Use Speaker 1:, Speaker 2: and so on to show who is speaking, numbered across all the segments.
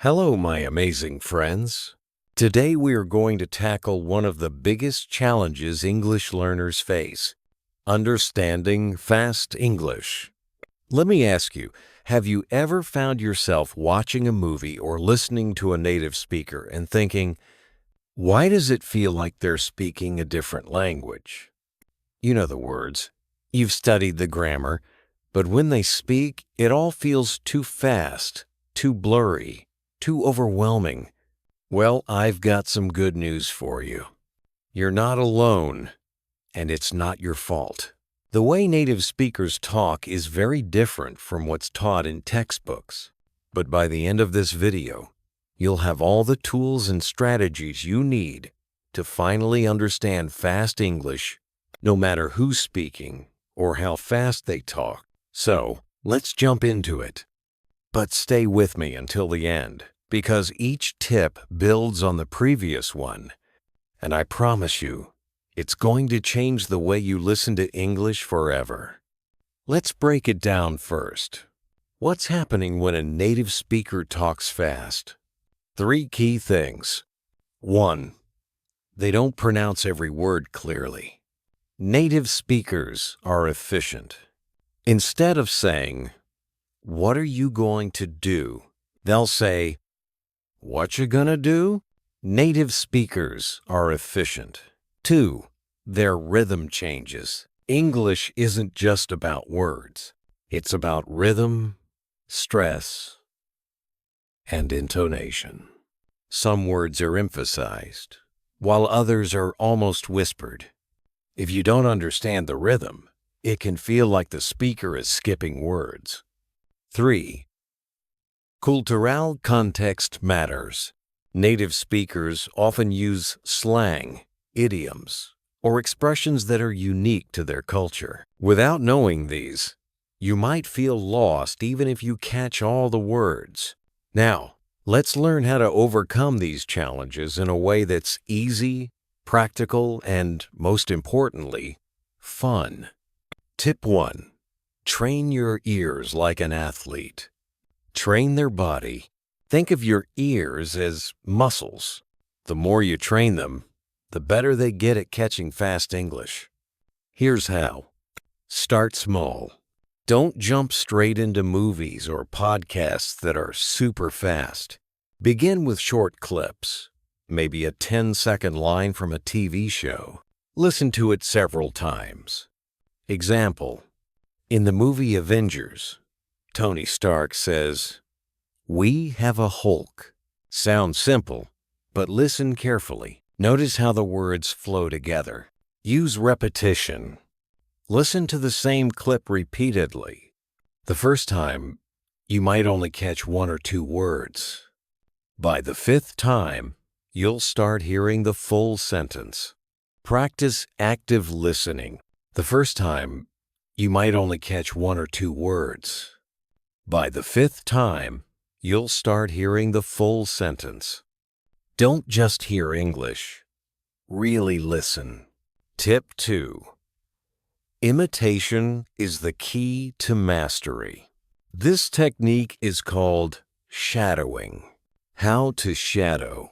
Speaker 1: Hello, my amazing friends. Today we are going to tackle one of the biggest challenges English learners face: understanding fast English. Let me ask you, have you ever found yourself watching a movie or listening to a native speaker and thinking, why does it feel like they're speaking a different language? You know the words. You've studied the grammar, but when they speak, it all feels too fast, too blurry, too overwhelming. Well, I've got some good news for you. You're not alone, and it's not your fault. The way native speakers talk is very different from what's taught in textbooks. But by the end of this video, you'll have all the tools and strategies you need to finally understand fast English, no matter who's speaking or how fast they talk. So, let's jump into it. But stay with me until the end, because each tip builds on the previous one, and I promise you, it's going to change the way you listen to English forever. Let's break it down first. What's happening when a native speaker talks fast? 3 key things. 1. They don't pronounce every word clearly. Native speakers are efficient. Instead of saying, "What are you going to do?" they'll say, "What you gonna do?" Native speakers are efficient. 2. Their rhythm changes. English isn't just about words. It's about rhythm, stress, and intonation. Some words are emphasized, while others are almost whispered. If you don't understand the rhythm, it can feel like the speaker is skipping words. 3. Cultural context matters. Native speakers often use slang, idioms, or expressions that are unique to their culture. Without knowing these, you might feel lost even if you catch all the words. Now, let's learn how to overcome these challenges in a way that's easy, practical, and, most importantly, fun. Tip 1. Train your ears like an athlete. Train their body. Think of your ears as muscles. The more you train them, the better they get at catching fast English. Here's how. Start small. Don't jump straight into movies or podcasts that are super fast. Begin with short clips, maybe a 10-second line from a TV show. Listen to it several times. Example. In the movie Avengers, Tony Stark says, "We have a Hulk." Sounds simple, but listen carefully. Notice how the words flow together. Use repetition. Listen to the same clip repeatedly. The first time, you might only catch 1 or 2 words. By the 5th time, you'll start hearing the full sentence. Practice active listening. The first time, you might only catch 1 or 2 words. By the 5th time, you'll start hearing the full sentence. Don't just hear English. Really listen. Tip 2. Imitation is the key to mastery. This technique is called shadowing. How to shadow.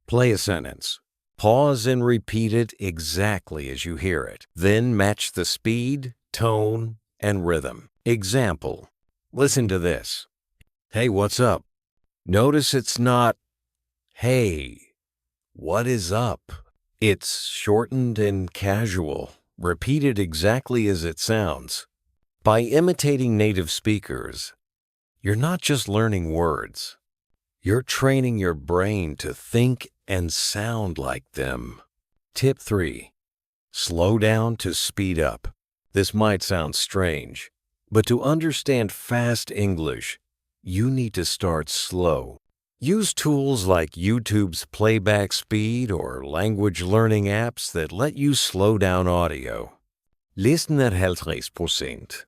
Speaker 1: Play a sentence. Pause and repeat it exactly as you hear it. Then match the speed, tone, and rhythm. Example. Listen to this. "Hey, what's up?" Notice it's not, "Hey, what is up?" It's shortened and casual, repeated exactly as it sounds. By imitating native speakers, you're not just learning words. You're training your brain to think and sound like them. Tip 3. Slow down to speed up. This might sound strange, but to understand fast English, you need to start slow. Use tools like YouTube's playback speed or language learning apps that let you slow down audio. Lyssna helst 3%.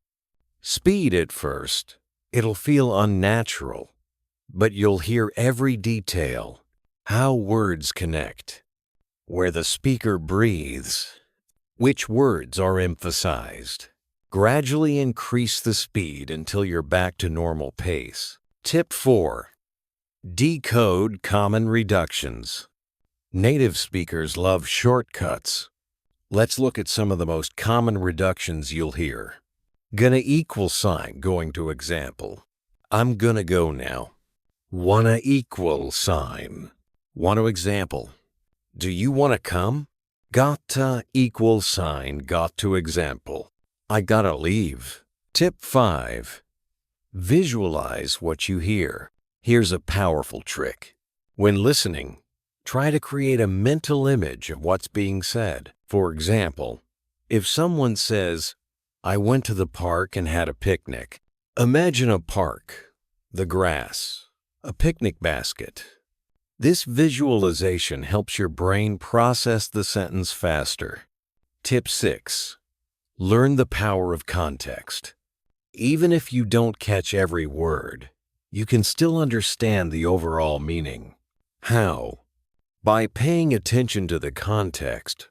Speaker 1: Speed at first. It'll feel unnatural, but you'll hear every detail, how words connect, where the speaker breathes, which words are emphasized. Gradually increase the speed until you're back to normal pace. Tip 4. Decode common reductions. Native speakers love shortcuts. Let's look at some of the most common reductions you'll hear. Gonna equal sign going to example. I'm gonna go now. Wanna equal sign. Want to example. Do you wanna come? Gotta equal sign got to example. I gotta leave. Tip 5. Visualize what you hear. Here's a powerful trick. When listening, try to create a mental image of what's being said. For example, if someone says, I went to the park and had a picnic, imagine a park, the grass, a picnic basket. This visualization helps your brain process the sentence faster. Tip 6. Learn the power of context. Even if you don't catch every word, you can still understand the overall meaning. How? By paying attention to the context.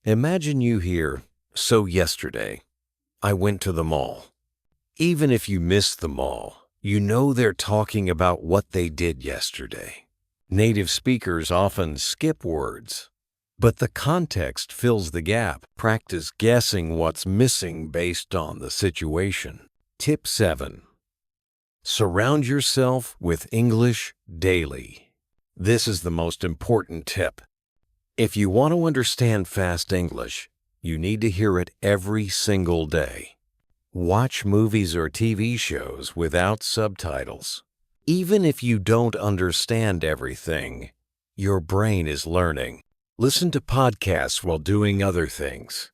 Speaker 1: Imagine you hear, so yesterday, I went to the mall. Even if you missed the mall, you know they're talking about what they did yesterday. Native speakers often skip words, but the context fills the gap. Practice guessing what's missing based on the situation. Tip 7. Surround yourself with English daily. This is the most important tip. If you want to understand fast English, you need to hear it every single day. Watch movies or TV shows without subtitles. Even if you don't understand everything, your brain is learning. Listen to podcasts while doing other things.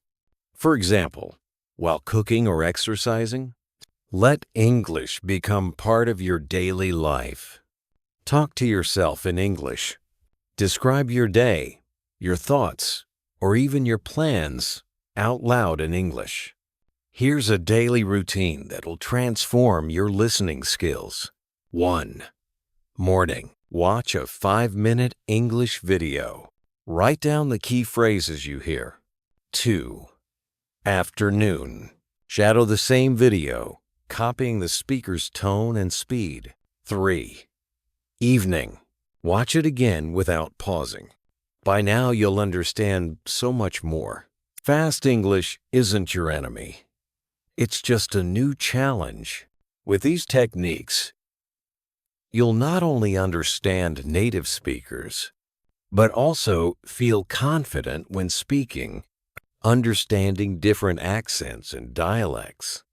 Speaker 1: For example, while cooking or exercising, let English become part of your daily life. Talk to yourself in English. Describe your day, your thoughts, or even your plans out loud in English. Here's a daily routine that will transform your listening skills. 1. Morning. Watch a 5-minute English video. Write down the key phrases you hear. 2. Afternoon. Shadow the same video, copying the speaker's tone and speed. 3. Evening. Watch it again without pausing. By now you'll understand so much more. Fast English isn't your enemy. It's just a new challenge. With these techniques, you'll not only understand native speakers, but also feel confident when speaking, understanding different accents and dialects.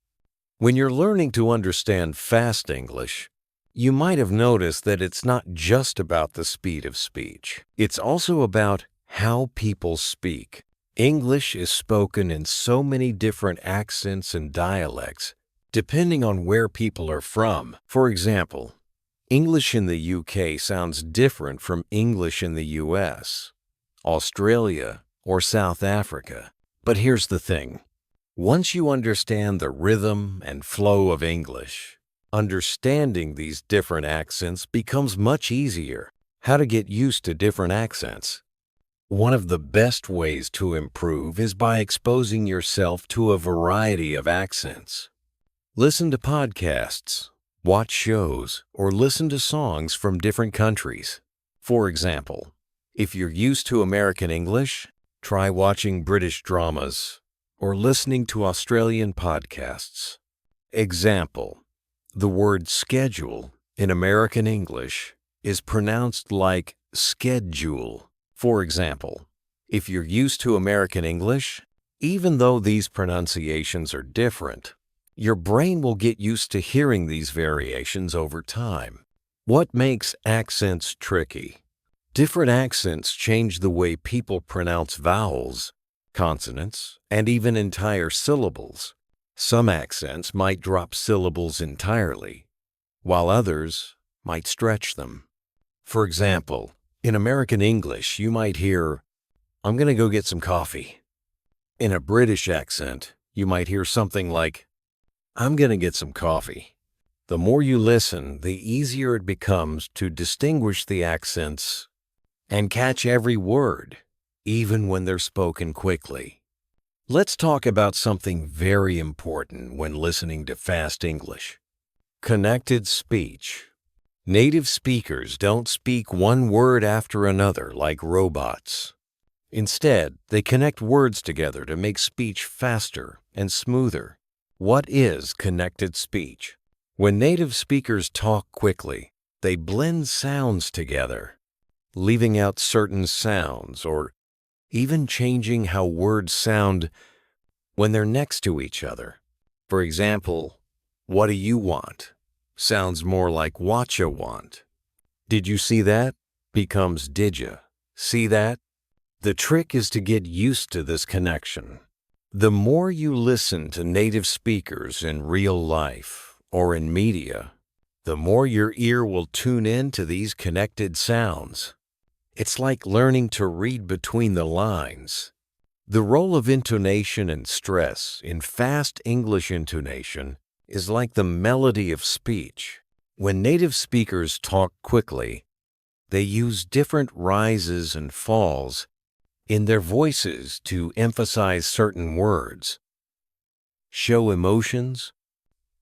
Speaker 1: When you're learning to understand fast English, you might have noticed that it's not just about the speed of speech. It's also about how people speak. English is spoken in so many different accents and dialects, depending on where people are from. For example, English in the UK sounds different from English in the US, Australia, or South Africa. But here's the thing. Once you understand the rhythm and flow of English, understanding these different accents becomes much easier. How to get used to different accents. One of the best ways to improve is by exposing yourself to a variety of accents. Listen to podcasts, watch shows, or listen to songs from different countries. For example, if you're used to American English, try watching British dramas or listening to Australian podcasts. Example, the word schedule in American English is pronounced like schedule. For example, if you're used to American English, even though these pronunciations are different, your brain will get used to hearing these variations over time. What makes accents tricky? Different accents change the way people pronounce vowels, consonants, and even entire syllables. Some accents might drop syllables entirely, while others might stretch them. For example, in American English, you might hear, I'm going to go get some coffee. In a British accent, you might hear something like, I'm going to get some coffee. The more you listen, the easier it becomes to distinguish the accents and catch every word, even when they're spoken quickly. Let's talk about something very important when listening to fast English. Connected speech. Native speakers don't speak one word after another like robots. Instead, they connect words together to make speech faster and smoother. What is connected speech? When native speakers talk quickly, they blend sounds together, leaving out certain sounds or even changing how words sound when they're next to each other. For example, what do you want? Sounds more like whatcha want. Did you see that? Becomes didya. See that? The trick is to get used to this connection. The more you listen to native speakers in real life or in media, the more your ear will tune in to these connected sounds. It's like learning to read between the lines. The role of intonation and stress in fast English intonation is like the melody of speech. When native speakers talk quickly, they use different rises and falls in their voices to emphasize certain words, show emotions,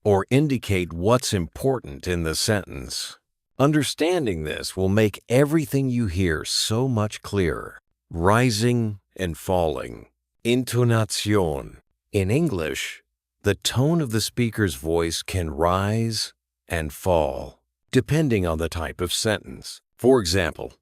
Speaker 1: or indicate what's important in the sentence. Understanding this will make everything you hear so much clearer. Rising and falling. Intonation. In English, the tone of the speaker's voice can rise and fall, depending on the type of sentence. For example,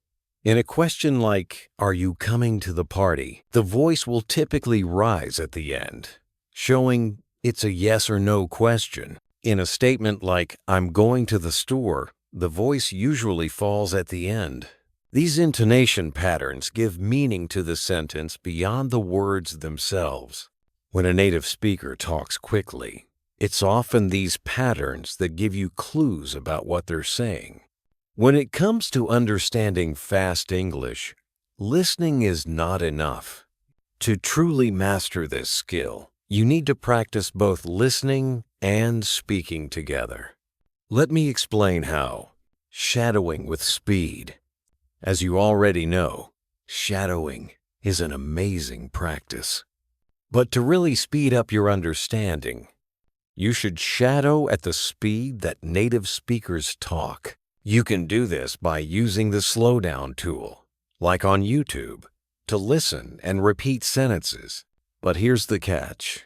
Speaker 1: in a question like, "Are you coming to the party?" the voice will typically rise at the end, showing it's a yes or no question. In a statement like, "I'm going to the store," the voice usually falls at the end. These intonation patterns give meaning to the sentence beyond the words themselves. When a native speaker talks quickly, it's often these patterns that give you clues about what they're saying. When it comes to understanding fast English, listening is not enough. To truly master this skill, you need to practice both listening and speaking together. Let me explain how. Shadowing with speed. As you already know, shadowing is an amazing practice. But to really speed up your understanding, you should shadow at the speed that native speakers talk. You can do this by using the slowdown tool, like on YouTube, to listen and repeat sentences. But here's the catch.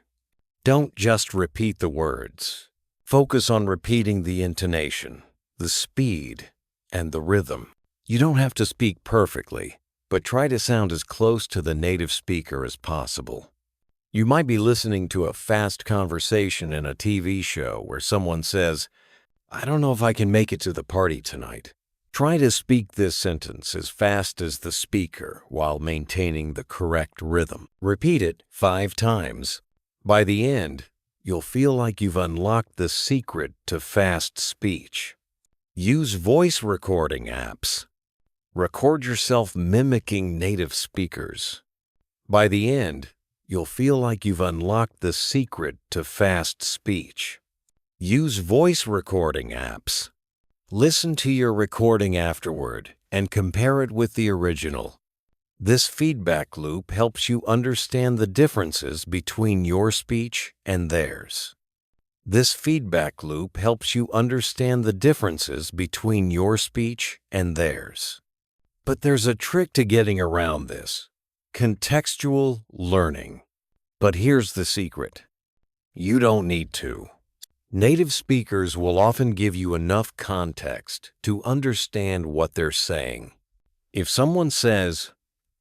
Speaker 1: Don't just repeat the words. Focus on repeating the intonation, the speed, and the rhythm. You don't have to speak perfectly, but try to sound as close to the native speaker as possible. You might be listening to a fast conversation in a TV show where someone says, "I don't know if I can make it to the party tonight." Try to speak this sentence as fast as the speaker while maintaining the correct rhythm. Repeat it 5 times. By the end, you'll feel like you've unlocked the secret to fast speech. Use voice recording apps. Record yourself mimicking native speakers. By the end, you'll feel like you've unlocked the secret to fast speech. Use voice recording apps. Listen to your recording afterward and compare it with the original. This feedback loop helps you understand the differences between your speech and theirs. This feedback loop helps you understand the differences between your speech and theirs. But there's a trick to getting around this: contextual learning. But here's the secret. You don't need to. Native speakers will often give you enough context to understand what they're saying. If someone says,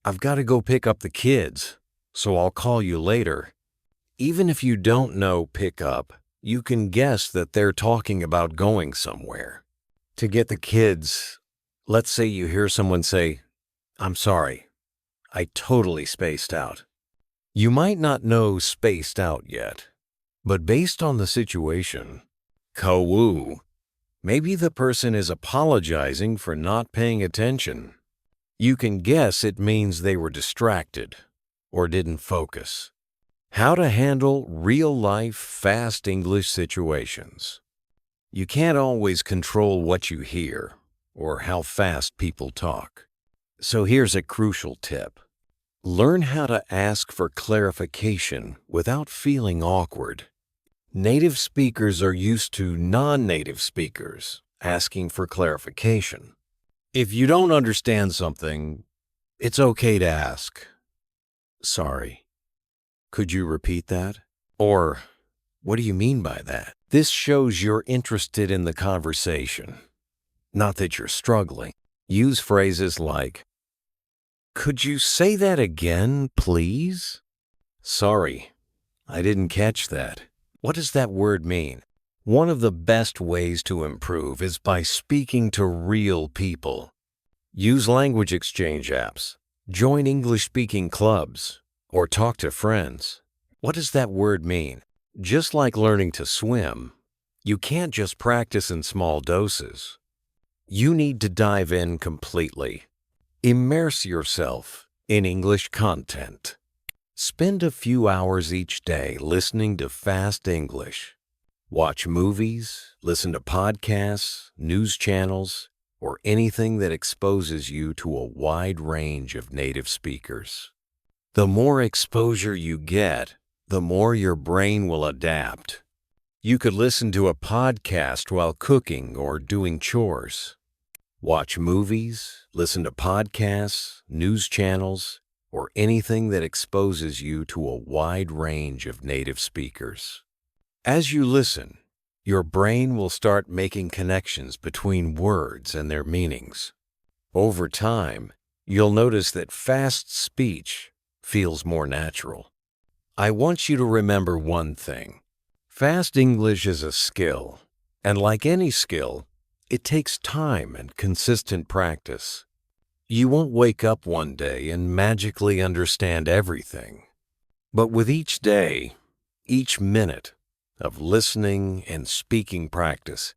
Speaker 1: "I've got to go pick up the kids, so I'll call you later," even if you don't know pick up, you can guess that they're talking about going somewhere. To get the kids, let's say you hear someone say, "I'm sorry, I totally spaced out." You might not know spaced out yet, but based on the situation, kawu, maybe the person is apologizing for not paying attention. You can guess it means they were distracted or didn't focus. How to handle real-life fast English situations. You can't always control what you hear or how fast people talk. So here's a crucial tip. Learn how to ask for clarification without feeling awkward. Native speakers are used to non-native speakers asking for clarification. If you don't understand something, it's okay to ask, "Sorry, could you repeat that?" Or, "What do you mean by that?" This shows you're interested in the conversation, not that you're struggling. Use phrases like, "Could you say that again, please?" "Sorry, I didn't catch that. What does that word mean?" One of the best ways to improve is by speaking to real people. Use language exchange apps, join English-speaking clubs, or talk to friends. What does that word mean? Just like learning to swim, you can't just practice in small doses. You need to dive in completely. Immerse yourself in English content. Spend a few hours each day listening to fast English. Watch movies, listen to podcasts, news channels, or anything that exposes you to a wide range of native speakers. The more exposure you get, the more your brain will adapt. You could listen to a podcast while cooking or doing chores. Watch movies, listen to podcasts, news channels, or anything that exposes you to a wide range of native speakers. As you listen, your brain will start making connections between words and their meanings. Over time, you'll notice that fast speech feels more natural. I want you to remember one thing. Fast English is a skill, and like any skill, it takes time and consistent practice. You won't wake up one day and magically understand everything. But with each day, each minute of listening and speaking practice,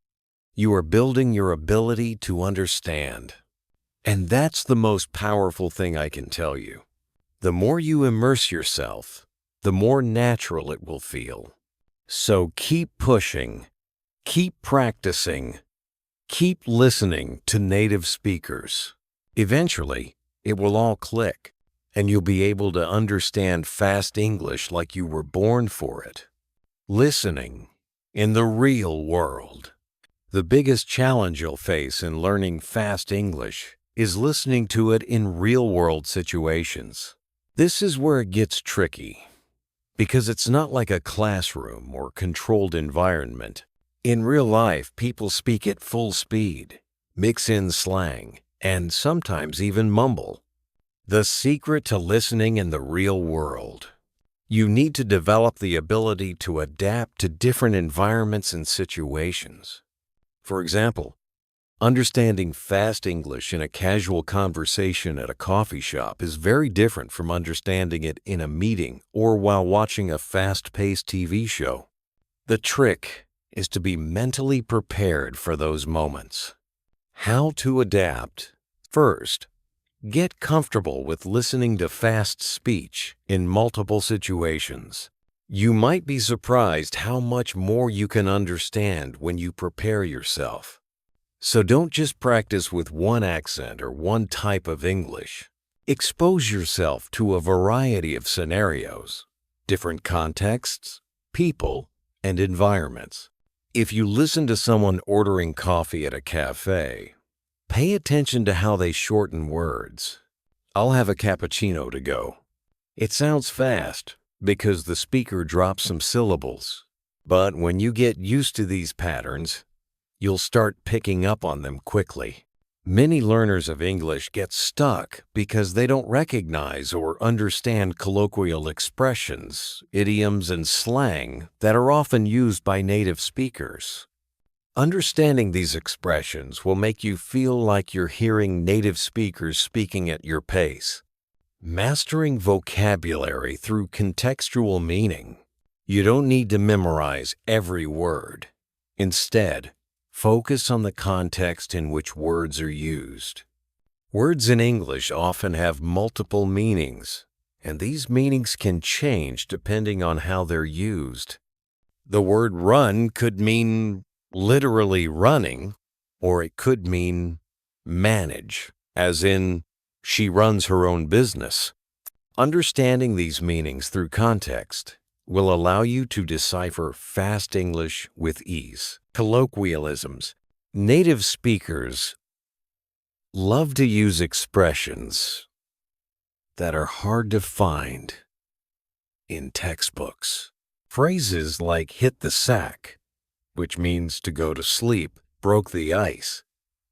Speaker 1: you are building your ability to understand. And that's the most powerful thing I can tell you. The more you immerse yourself, the more natural it will feel. So keep pushing, keep practicing, keep listening to native speakers. Eventually, it will all click, and you'll be able to understand fast English like you were born for it. Listening in the real world. The biggest challenge you'll face in learning fast English is listening to it in real-world situations. This is where it gets tricky, because it's not like a classroom or controlled environment. In real life, people speak at full speed, mix in slang, and sometimes even mumble. The secret to listening in the real world. You need to develop the ability to adapt to different environments and situations. For example, understanding fast English in a casual conversation at a coffee shop is very different from understanding it in a meeting or while watching a fast-paced TV show. The trick is to be mentally prepared for those moments. How to adapt? First, get comfortable with listening to fast speech in multiple situations. You might be surprised how much more you can understand when you prepare yourself. So don't just practice with one accent or one type of English. Expose yourself to a variety of scenarios, different contexts, people, and environments. If you listen to someone ordering coffee at a cafe, pay attention to how they shorten words. "I'll have a cappuccino to go." It sounds fast because the speaker drops some syllables. But when you get used to these patterns, you'll start picking up on them quickly. Many learners of English get stuck because they don't recognize or understand colloquial expressions, idioms, and slang that are often used by native speakers. Understanding these expressions will make you feel like you're hearing native speakers speaking at your pace. Mastering vocabulary through contextual meaning. You don't need to memorize every word. Instead, focus on the context in which words are used. Words in English often have multiple meanings, and these meanings can change depending on how they're used. The word run could mean literally running, or it could mean manage, as in, she runs her own business. Understanding these meanings through context will allow you to decipher fast English with ease. Colloquialisms. Native speakers love to use expressions that are hard to find in textbooks. Phrases like hit the sack, which means to go to sleep, broke the ice,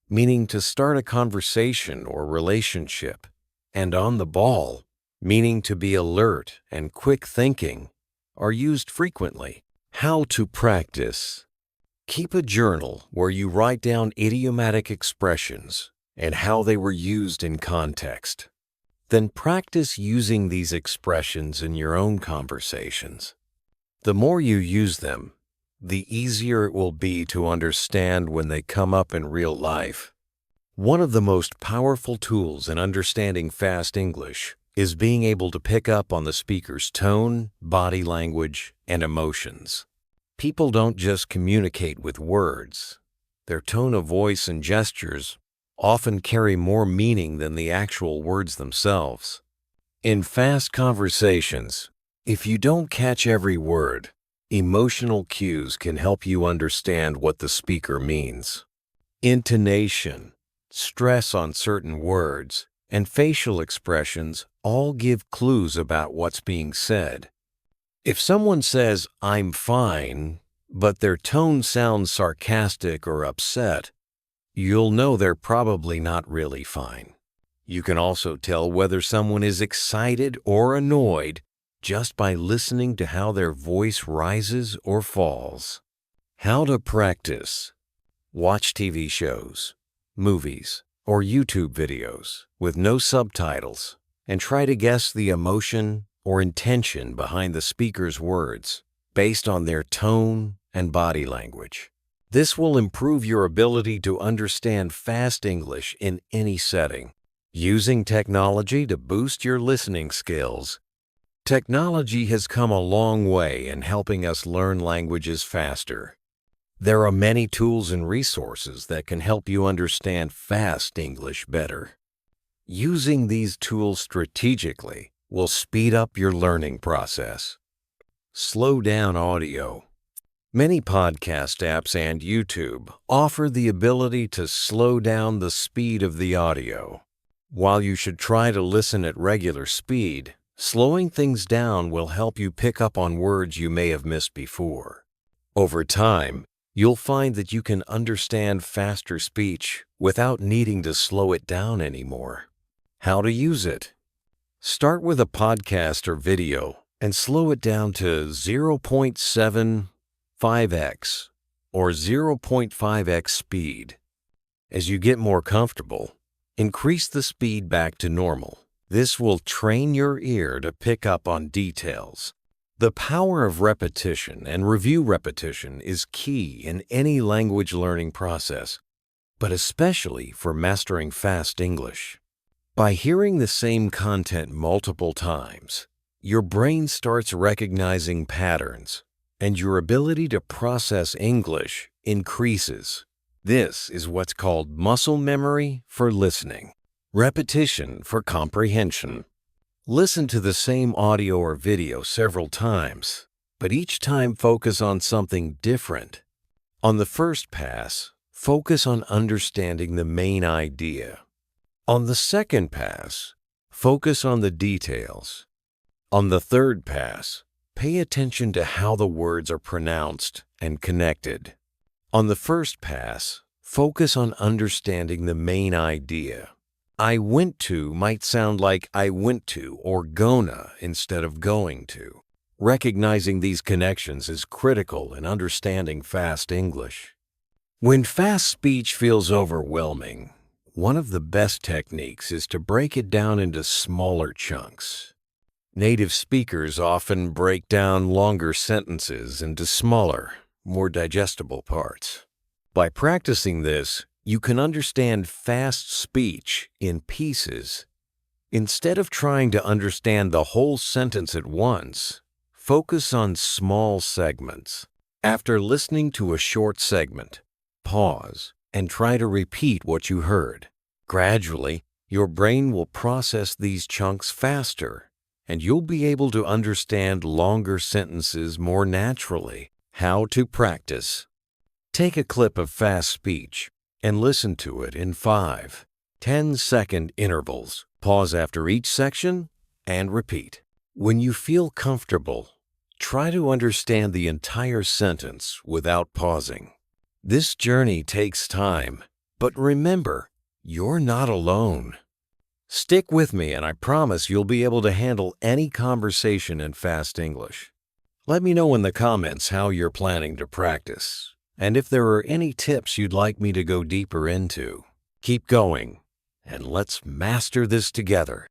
Speaker 1: meaning to start a conversation or relationship, and on the ball, meaning to be alert and quick thinking, are used frequently. How to practice. Keep a journal where you write down idiomatic expressions and how they were used in context. Then practice using these expressions in your own conversations. The more you use them, the easier it will be to understand when they come up in real life. One of the most powerful tools in understanding fast English is being able to pick up on the speaker's tone, body language, and emotions. People don't just communicate with words. Their tone of voice and gestures often carry more meaning than the actual words themselves. In fast conversations, if you don't catch every word, emotional cues can help you understand what the speaker means. Intonation, stress on certain words, and facial expressions all give clues about what's being said. If someone says, "I'm fine," but their tone sounds sarcastic or upset, you'll know they're probably not really fine. You can also tell whether someone is excited or annoyed just by listening to how their voice rises or falls. How to practice. Watch TV shows, movies, or YouTube videos with no subtitles and try to guess the emotion or intention behind the speaker's words based on their tone and body language. This will improve your ability to understand fast English in any setting. Using technology to boost your listening skills. Technology has come a long way in helping us learn languages faster. There are many tools and resources that can help you understand fast English better. Using these tools strategically will speed up your learning process. Slow down audio. Many podcast apps and YouTube offer the ability to slow down the speed of the audio. While you should try to listen at regular speed, slowing things down will help you pick up on words you may have missed before. Over time, you'll find that you can understand faster speech without needing to slow it down anymore. How to use it. Start with a podcast or video and slow it down to 0.75x or 0.5x speed. As you get more comfortable, increase the speed back to normal. This will train your ear to pick up on details. The power of repetition and review repetition is key in any language learning process, but especially for mastering fast English. By hearing the same content multiple times, your brain starts recognizing patterns, and your ability to process English increases. This is what's called muscle memory for listening, repetition for comprehension. Listen to the same audio or video several times, but each time focus on something different. On the first pass, focus on understanding the main idea. On the second pass, focus on the details. On the third pass, pay attention to how the words are pronounced and connected. On the first pass, focus on understanding the main idea. I went to might sound like I went to or gonna instead of going to. Recognizing these connections is critical in understanding fast English. When fast speech feels overwhelming, one of the best techniques is to break it down into smaller chunks. Native speakers often break down longer sentences into smaller, more digestible parts. By practicing this, you can understand fast speech in pieces. Instead of trying to understand the whole sentence at once, focus on small segments. After listening to a short segment, pause and try to repeat what you heard. Gradually, your brain will process these chunks faster, and you'll be able to understand longer sentences more naturally. How to practice. Take a clip of fast speech and listen to it in 5, 10-second intervals. Pause after each section and repeat. When you feel comfortable, try to understand the entire sentence without pausing. This journey takes time, but remember, you're not alone. Stick with me and I promise you'll be able to handle any conversation in fast English. Let me know in the comments how you're planning to practice, and if there are any tips you'd like me to go deeper into. Keep going, and let's master this together.